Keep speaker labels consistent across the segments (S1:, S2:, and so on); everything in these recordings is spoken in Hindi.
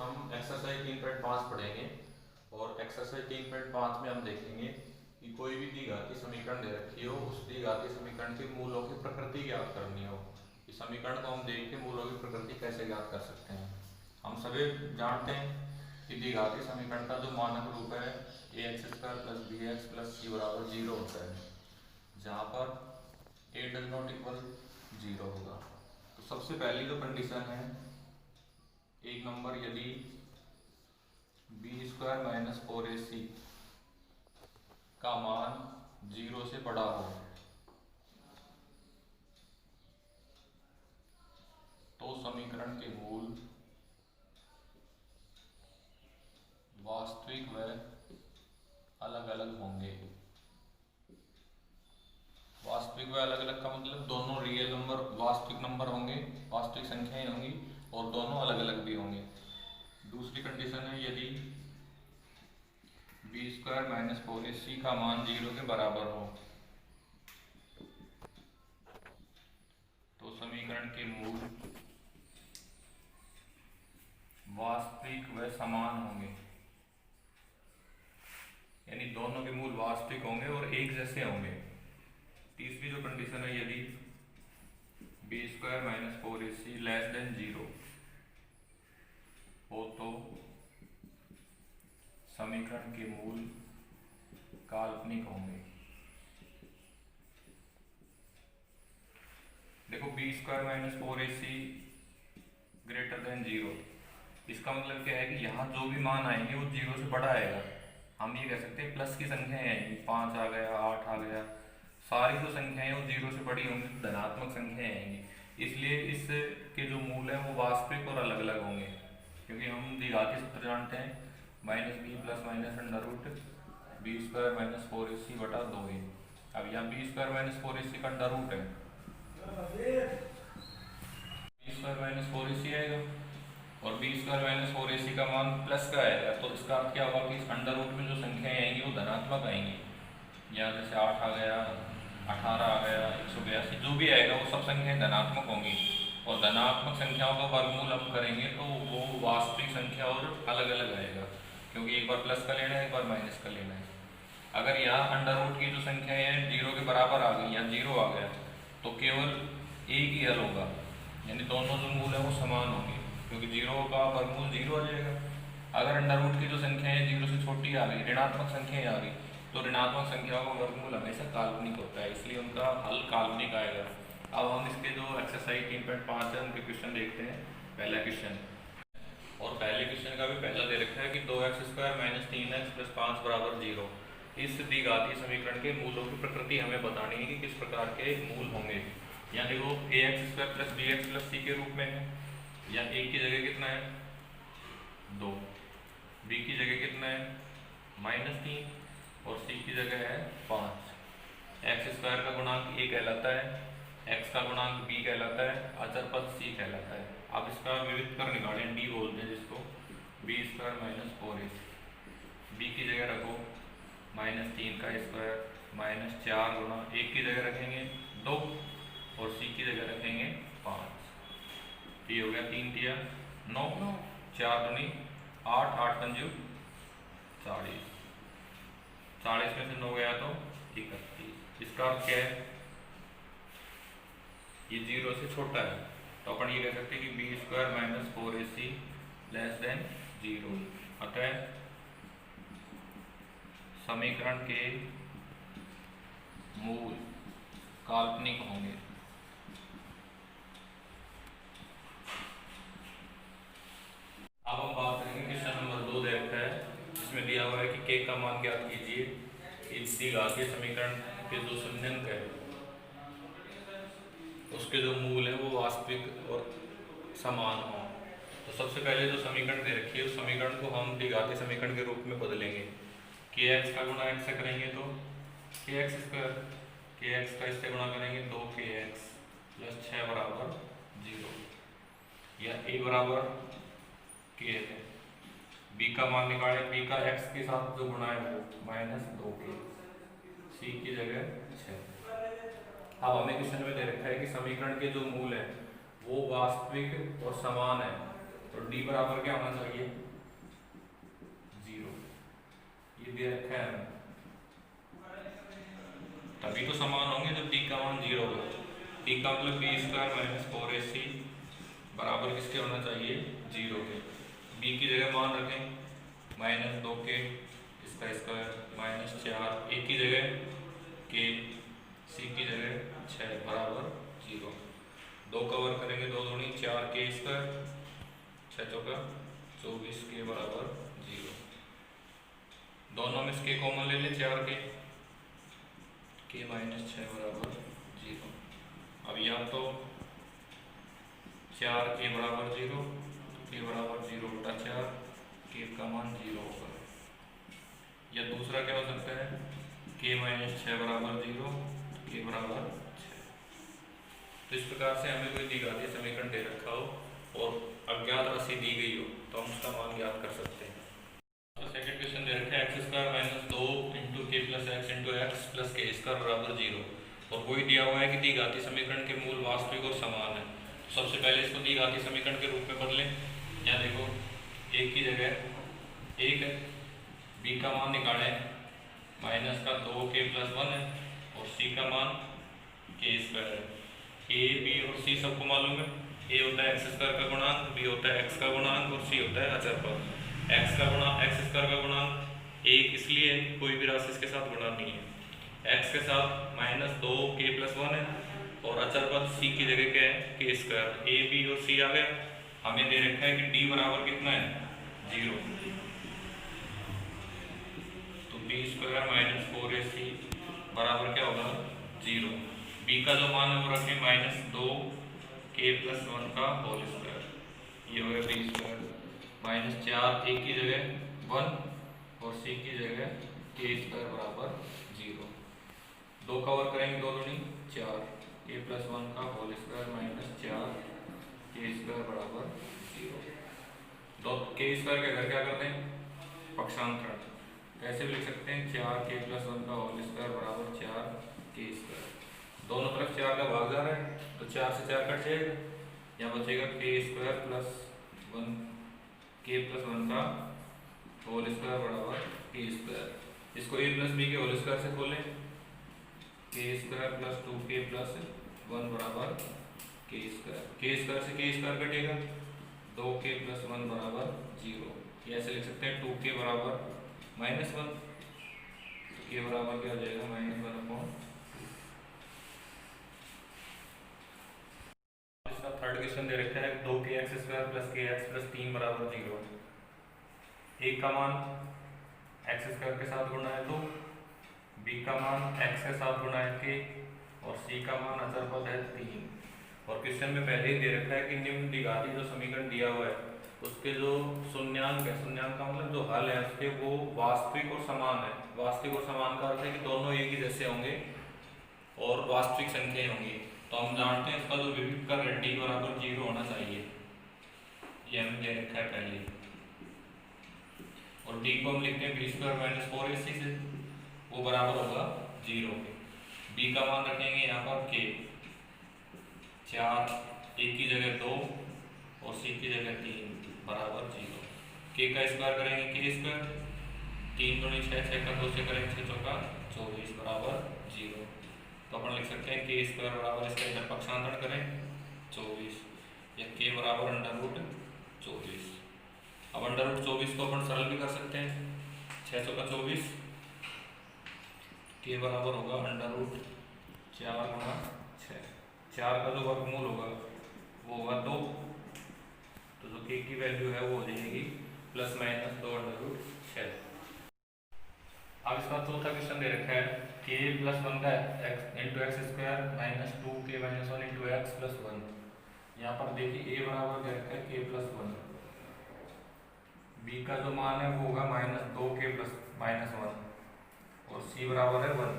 S1: हम एक्सरसाइज 3.5 पढ़ेंगे और एक्सरसाइज 3.5 में हम देखेंगे कि कोई भी द्विघाती समीकरण दे रखी हो, उस द्विघाती समीकरण के मूलों की प्रकृति ज्ञात करनी हो। इस समीकरण को हम देख के मूलों की प्रकृति कैसे ज्ञात कर सकते हैं। हम सभी जानते हैं कि द्विघाती समीकरण का जो मानक रूप है A X square plus B X plus C बराबर 0 होता है, जहाँ पर ए डज नॉट इक्वल 0 होगा। तो सबसे पहली जो कंडीशन है, एक नंबर, यदि बी स्क्वायर माइनस 4ac का मान 0 से बड़ा हो तो समीकरण के मूल वास्तविक व अलग अलग होंगे। वास्तविक व अलग अलग का मतलब दोनों रियल नंबर वास्तविक नंबर होंगे, वास्तविक संख्याएं होंगी, और दोनों अलग अलग भी होंगे। दूसरी कंडीशन है, यदि बी स्क्वायर माइनस 4ac का मान 0 के बराबर हो तो समीकरण के मूल वास्तविक व समान होंगे, यानी दोनों के मूल वास्तविक होंगे और एक जैसे होंगे। तीसरी जो कंडीशन है, यदि b square minus 4ac less than 0 हो तो समीकरण के मूल काल्पनिक होंगे। देखो, b square minus 4ac greater than 0, इसका मतलब क्या है कि यहाँ जो भी मान आएंगे वो 0 से बड़ा आएगा। हम ये कह सकते हैं प्लस की संख्याएं आएंगी, 5 आ गया, 8 आ गया, सारी जो संख्याएं वो 0 से बड़ी होंगी, धनात्मक संख्याएं आएंगी। इसलिए इस के जो मूल है वो वास्तविक और अलग अलग होंगे, क्योंकि हम द्विघाती सूत्र जानते हैं, minus b plus minus under root b square minus 4ac बटा 2a। अब यहाँ बी स्क्वायर माइनस 4ac का अंडर रूट है, बी स्क्वायर माइनस 4ac आएगा, और बी स्क्वायर माइनस 4ac का मान प्लस का आएगा। तो इसका अर्थ क्या होगा कि इस अंडर रूट में जो संख्याएं आएंगी वो धनात्मक आएंगी। यहाँ जैसे 8 आ गया, 18 आ गया, 182, जो भी आएगा वो सब संख्याएं धनात्मक होंगी, और धनात्मक संख्याओं का वर्गमूल हम करेंगे तो वो वास्तविक संख्या और अलग अलग आएगा, क्योंकि एक बार प्लस का लेना है, एक बार माइनस का लेना है। अगर यहाँ अंडर रूट की जो संख्याएं हैं 0 के बराबर आ गई, यहाँ 0 आ गया, तो केवल एक ही हल होगा, यानी दोनों जो मूल है वो समान होंगे, क्योंकि 0 का वर्गमूल 0 आ जाएगा। अगर अंडर रूट की जो संख्याएं 0 से छोटी आ गई, ऋणात्मक संख्याएं आ गई, तो ऋणात्मक संख्याओं का वर्गमूल हमेशा काल्पनिक होता है, इसलिए उनका हल काल्पनिक आएगा। अब हम इसके जो एक्सरसाइज 3.5 है उनके क्वेश्चन देखते हैं। पहला क्वेश्चन, और पहले क्वेश्चन का भी पहला दे रखा है कि 2x square minus 3x plus 5 बराबर 0। इस द्विघाती समीकरण के मूलों की प्रकृति हमें बतानी है कि किस प्रकार के मूल होंगे। यहाँ देखो, A X square plus B X plus C के रूप में है, या ए की जगह कितना है 2, बी की जगह कितना है -3, और सी की जगह है 5। एक्स स्क्वायर का गुणांक ए कहलाता है, एक्स का गुणांक बी कहलाता है, अचर पद सी कहलाता है। अब इसका विविध कर निकालें, डी बोलते हैं जिसको, B square minus 4ac, B की जगह रखो -3 का स्क्वायर माइनस 4 गुना, एक की जगह रखेंगे 2 और सी की जगह रखेंगे 5। ये हो गया 3 तिया 9, 4 दूनी 8, 8 पंजू 40, 40 में से 9 गया तो 31। इसका अर्थ क्या है, ये 0 से छोटा है, तो अपन ये कह सकते हैं कि b square minus 4ac less than 0। अतः समीकरण के मूल काल्पनिक होंगे। अब हम बात करेंगे क्वेश्चन नंबर 2 दे रखा है, जिसमें दिया हुआ है कि k का मान ज्ञात कीजिए, इस द्विघातीय समीकरण के जो शून्यंक है उसके जो मूल है वो वास्तविक और समान हो। तो सबसे पहले जो समीकरण दे रखी है उस समीकरण को हम द्विघातीय समीकरण के रूप में बदलेंगे। kx का गुणा x से करेंगे तो kx स्क्वायर, kx का इससे गुणा करेंगे 2kx प्लस 6 बराबर 0, या a बराबर k है। b का मान निकालें, b का x के साथ जो गुणा है वो -2k, c की जगह 6। अब हमें क्वेश्चन में दे रखा है कि समीकरण के जो मूल है वो वास्तविक और समान है, तो डी बराबर क्या होना चाहिए, 0। ये दे रखा है, तभी तो समान होंगे जब डी का मान 0 होगा। डी का मतलब बी स्क्वायर माइनस 4ac बराबर किसके होना चाहिए, 0 के। बी की जगह मान रखें -2 के इसका स्क्वायर -4 ए की जगह के, सी की जगह 6 बराबर 0। 2 कवर करेंगे, 2 दूनी 4 के स्क्वायर, 6 चौका 24 के बराबर 0। दोनों में इसके कॉमन ले लें, 4 के -6 बराबर 0। अब या तो 4 के बराबर 0, के बराबर 0 बटा 4, के का मान 0 होगा। या दूसरा क्या हो सकता है, के -6 बराबर 0, के बराबर 6। तो इस प्रकार से हमें कोई द्विघातीय समीकरण दे रखा हो और अज्ञात राशि दी गई हो तो हम उसका मान ज्ञात कर सकते हैं। तो सेकंड क्वेश्चन दे रखा है x स्क्वायर माइनस 2 इंटू के plus x into x plus के स्क्वायर बराबर 0। और कोई दिया हुआ है कि द्विघातीय समीकरण के मूल वास्तविक और समान है। तो सबसे पहले इसको द्विघातीय समीकरण के रूप में बदलें। यहाँ देखो a की जगह 1 है, b का मान निकालें माइनस का 2k प्लस 1 है और c का मान के स्क्वायर है। a b और c सबको मालूम है, a होता है एक्स स्क्वायर का गुणांक, b होता है x का गुणांक और c होता है अचर पद। x का गुणांक एक्स स्क्वायर का गुणांक 1 इसलिए कोई भी राशि इसके साथ गुणा नहीं है। x के साथ -2k प्लस 1 है और अचर पद c की जगह क्या है, के स्क्वायर। a b और c आ गया। हमें दे रखा है कि d बराबर कितना है, 0। तो b स्क्वायर माइनस 4ac बराबर क्या होगा, 0। b का जो मान है वो रखें -2k प्लस 1 का होल स्क्वायर। ये हो गया b स्क्वायर -4 a की जगह 1 और c की जगह के स्क्वायर बराबर 0। 2 कवर करेंगे, 2 दूनी 4 के प्लस 1 का होल स्क्वायर -4 के स्क्वायर बराबर 0। दो के स्क्वायर के घर क्या करते हैं, पक्षांतरण। कैसे भी लिख सकते हैं, 4 के प्लस 1 का होल स्क्वायर बराबर 4 के स्क्वायर। दोनों तरफ 4 का भाग जा रहा है तो 4 से 4 कट जाएगा, यहाँ बचेगा के स्क्वायर प्लस 1 के प्लस 1 का होल स्क्वायर बराबर के स्क्वायर। इसको a प्लस बी के होल स्क्वायर से खोलें, के स्क्वायर प्लस 2k प्लस 1 बराबर के स्क्वायर। के स्क्वायर से के स्क्वायर कटेगा, 2k प्लस 1 बराबर 0। ये ऐसे लिख सकते हैं 2k बराबर -1, तो k बराबर क्या हो जाएगा, -1/2। इसका थर्ड क्वेश्चन दे रखा है 2kx square plus kx plus 3 बराबर 0। एक का मान एक्स स्क्वायर के साथ गुणा है 2, b का मान x के साथ गुणा है k और c का मान अचर पद है 3। और क्वेश्चन में पहले ही दे रखा है कि निम्न द्विघाती जो समीकरण दिया हुआ है उसके जो शून्यांक है, शून्यांक का मतलब जो हल है उसके, वो वास्तविक और समान है। वास्तविक और समान का अर्थ है कि दोनों एक ही जैसे होंगे और वास्तविक संख्याएं होंगी। तो हम जानते हैं इसका जो विविध कर है d बराबर 0 होना चाहिए, ये हमें दे रखा है पहले। और d को हम लिखते हैं b स्क्वायर माइनस 4ac से, वो बराबर होगा 0 के। b का मान रखेंगे यहाँ पर k, 4 a की जगह 2 और c की जगह 3 बराबर 0। k का स्क्वायर करेंगे k स्क्वायर, 3 दूनी 6, 6 का 2 से करेंगे 6 चौका 24 बराबर 0। तो अपन लिख सकते हैं k स्क्वायर बराबर, इसका इधर पक्षांतरण करें 24, या k बराबर √24। अब √24 को अपन सरल भी कर सकते हैं, 6 चौका 24, के बराबर होगा √4 गुणा 6। 4 का जो वर्गमूल होगा वो होगा 2, तो जो के की वैल्यू है वो हो जाएगी ±2√6। अब इसका चौथा क्वेश्चन दे रखा है के प्लस 1 का into x square minus 2k minus 1 into x plus 1। यहाँ पर देखिए a बराबर दे रखा है k प्लस 1, b का जो मान है वो होगा -2k प्लस -1 और c बराबर है 1।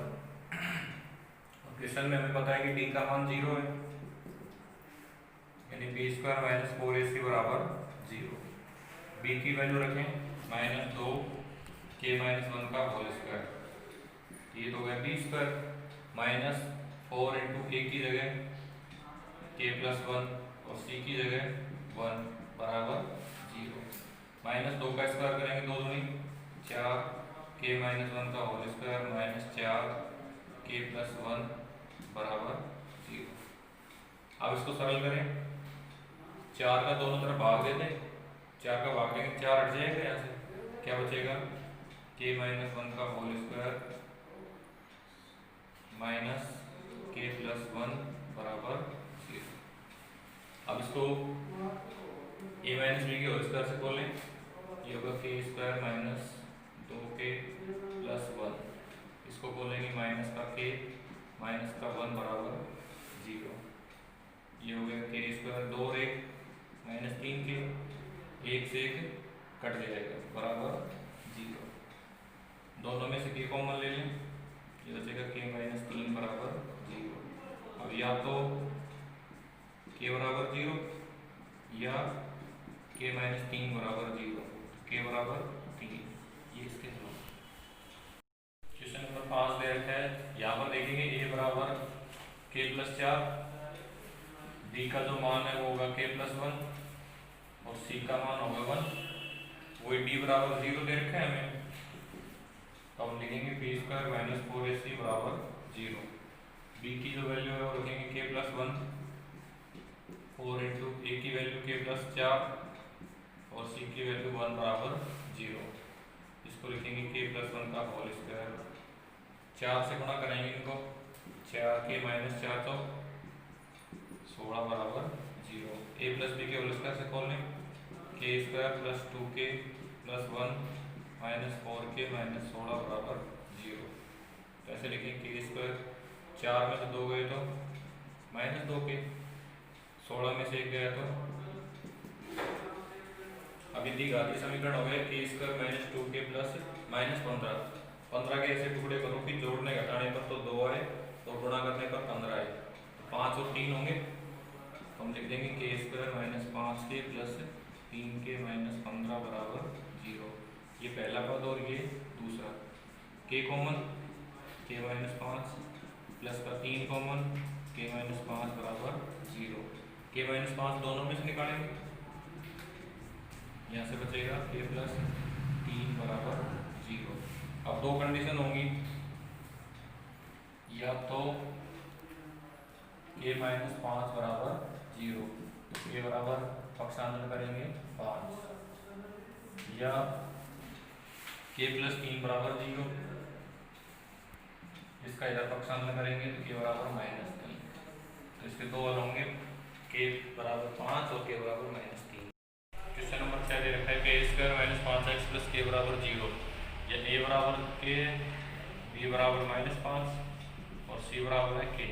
S1: और क्वेश्चन में हमें पता है कि d का मान 0 है, यानी b स्क्वायर माइनस 4ac बराबर 0। b की वैल्यू रखें -2k माइनस 1 का होल स्क्वायर, ये तो हो गया b स्क्वायर -4 इंटू a की जगह k प्लस 1 और c की जगह 1 बराबर माइनस 2 का स्क्वायर करेंगे 2 दूनी 4 के माइनस 1 का होल स्क्वायर माइनस 4 के प्लस 1 बराबर 0। अब इसको सरल करें, 4 का दोनों तरफ भाग दे दें, 4 का भाग देंगे 4 हट जाएगा, यहाँ से क्या बचेगा के माइनस 1 का होल स्क्वायर माइनस के प्लस 1 बराबर 0। अब इसको ए माइनस बी के होल स्क्वायर से खोलें, ये होगा के स्क्वायर माइनस 2k प्लस 1, इसको बोलेंगे माइनस का k माइनस का 1 बराबर 0। ये हो गया के स्क्वायर 2 और 1 माइनस 3k, 1 से 1 कट जाएगा बराबर 0। दोनों में से k कॉमन ले लें, ये बचेगा k माइनस 3 बराबर 0। अब या तो k बराबर 0 या k माइनस 3 बराबर 0, k बराबर 3, ये इसके जवाब। क्वेश्चन नंबर 5 दे रखा है, यहाँ पर देखेंगे a बराबर k प्लस 4, b का जो मान है वो होगा k प्लस 1 और c का मान होगा 1, वही d बराबर 0 दे रखा है हमें, तो हम लिखेंगे b स्क्वायर माइनस 4ac बराबर 0। b की जो वैल्यू है वो रखेंगे k प्लस 1, 4 इंटू a की वैल्यू k प्लस 4 और c की वैल्यू 1 बराबर 0। इसको लिखेंगे k प्लस 1 का होल स्क्वायर, 4 से गुणा करेंगे इनको, 4k माइनस 4 तो 16 बराबर 0। a प्लस b के होल स्क्वायर से खोल लें, k square plus 2k plus 1 minus 4k minus 16 बराबर 0। तो ऐसे लिखेंगे k स्क्वायर, 4 में से 2 गए तो माइनस 2k, 16 में से 1 गया तो अभी द्विघाती समीकरण हो गया के square minus 2k plus minus 15 के ऐसे टुकड़े करो कि जोड़ने घटाने पर तो 2 आए तो गुणा करने पर 15 आए, तो 5 और 3 होंगे, तो हम लिख देंगे के square minus 5k plus 3k minus 15 बराबर 0। ये पहला पद और ये दूसरा, k common k minus 5 plus का 3 कॉमन k माइनस 5 बराबर 0। k माइनस 5 दोनों में से निकालेंगे, यहाँ से बचेगा k प्लस 3 बराबर 0। अब दो कंडीशन होंगी, या तो k माइनस 5 बराबर 0, तो k बराबर पक्षांतर करेंगे 5, या k प्लस 3 बराबर 0, इसका इधर पक्षांतर करेंगे तो k बराबर माइनस 3। तो इसके दो हल होंगे, k बराबर 5 और k बराबर माइनस 3। क्वेश्चन नंबर 6 दे रखा है के square minus 5x plus k बराबर 0, या a बराबर k, b बराबर माइनस 5 और c बराबर है k,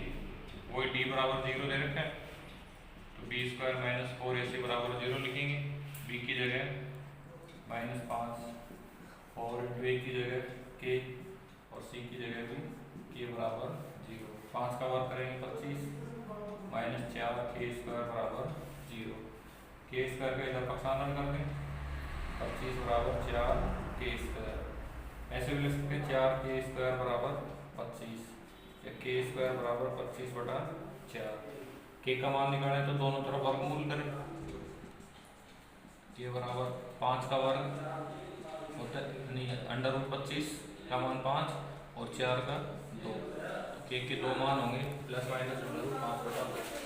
S1: वही d बराबर 0 दे रखा है, तो b स्क्वायर माइनस 4ac बराबर 0 लिखेंगे, b की जगह माइनस 5 और a की जगह k और c की जगह भी k बराबर 0। 5 का वर्ग करेंगे 25 माइनस 4 k स्क्वायर बराबर 0, के स्क्वायर का इधर पक्षांतर कर दें, 25 बराबर 4 के स्क्वायर, ऐसे भी लिख सकते हैं 4 के स्क्वायर बराबर 25, या के स्क्वायर बराबर 25 बटा 4। के का मान निकालें तो दोनों तरफ वर्गमूल करें, के बराबर 5 का वर्ग होता है नहीं अंडर रूट 25 का मान 5 और 4 का 2, तो के दो मान होंगे प्लस माइनस अंडर रूट 5 बटा 2।